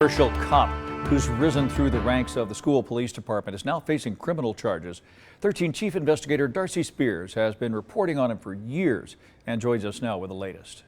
Commercial cop who's risen through the ranks of the school police department is now facing criminal charges. 13 Chief Investigator Darcy Spears has been reporting on him for years and joins us now with the latest.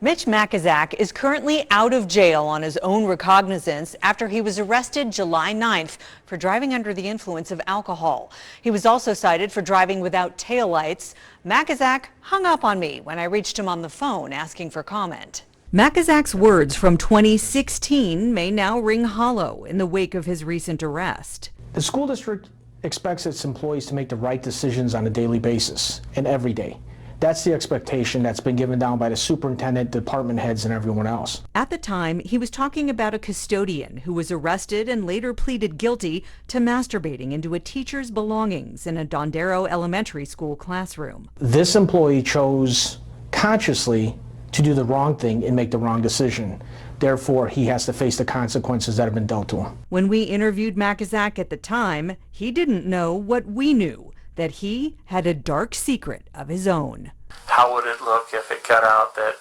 Mitch Makazak is currently out of jail on his own recognizance after he was arrested July 9th for driving under the influence of alcohol. He was also cited for driving without taillights. Makazak hung up on me when I reached him on the phone asking for comment. Makazak's words from 2016 may now ring hollow in the wake of his recent arrest. The school district expects its employees to make the right decisions on a daily basis and every day. That's the expectation that's been given down by the superintendent, department heads, and everyone else. At the time, he was talking about a custodian who was arrested and later pleaded guilty to masturbating into a teacher's belongings in a Dondero Elementary School classroom. This employee chose consciously to do the wrong thing and make the wrong decision. Therefore, he has to face the consequences that have been dealt to him. When we interviewed Makazak at the time, he didn't know what we knew, that he had a dark secret of his own. How would it look if it got out that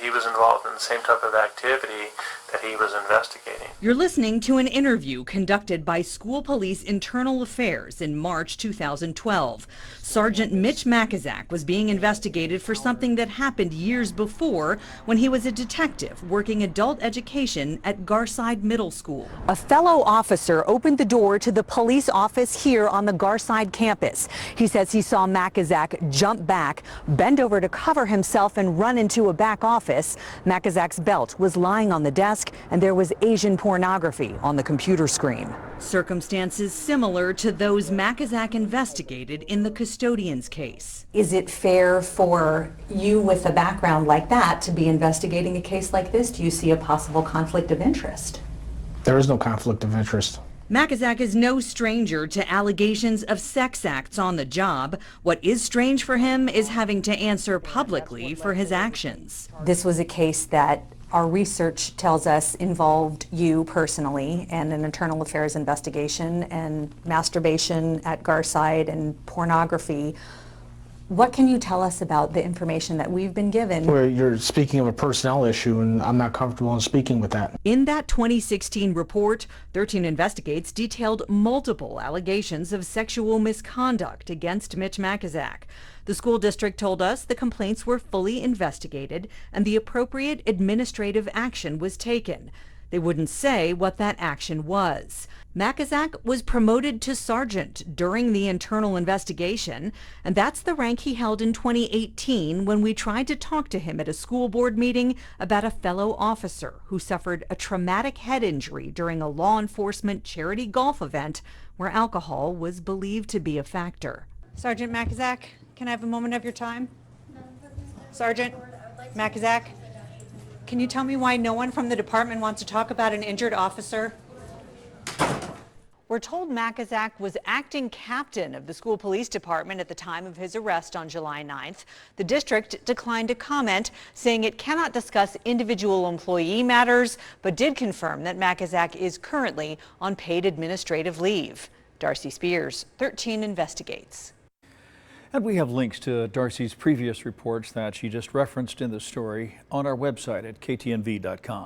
he was involved in the same type of activity that he was investigating? You're listening to an interview conducted by School Police Internal Affairs in March 2012. Sergeant Mitch Makazak was being investigated for something that happened years before when he was a detective working adult education at Garside Middle School. A fellow officer opened the door to the police office here on the Garside campus. He says he saw Makazak jump back, bend over to cover himself and run into a back office. Makazak's belt was lying on the desk and there was Asian pornography on the computer screen. Circumstances similar to those Makazak investigated in the custodian's case. Is it fair for you with a background like that to be investigating a case like this? Do you see a possible conflict of interest? There is no conflict of interest. Makazak is no stranger to allegations of sex acts on the job. What is strange for him is having to answer publicly for his actions. This was a case that our research tells us involved you personally and an internal affairs investigation and masturbation at Garside and pornography. What can you tell us about the information that we've been given? Where you're speaking of a personnel issue, and I'm not comfortable in speaking with that. In that 2016 report, 13 Investigates detailed multiple allegations of sexual misconduct against Mitch Makazak. The school district told us the complaints were fully investigated and the appropriate administrative action was taken. They wouldn't say what that action was. Makazak was promoted to sergeant during the internal investigation, and that's the rank he held in 2018 when we tried to talk to him at a school board meeting about a fellow officer who suffered a traumatic head injury during a law enforcement charity golf event where alcohol was believed to be a factor. Sergeant Makazak, can I have a moment of your time? Sergeant Makazak, can you tell me why no one from the department wants to talk about an injured officer? We're told Makazak was acting captain of the school police department at the time of his arrest on July 9th. The district declined to comment, saying it cannot discuss individual employee matters, but did confirm that Makazak is currently on paid administrative leave. Darcy Spears, 13 Investigates. And we have links to Darcy's previous reports that she just referenced in the story on our website at ktnv.com.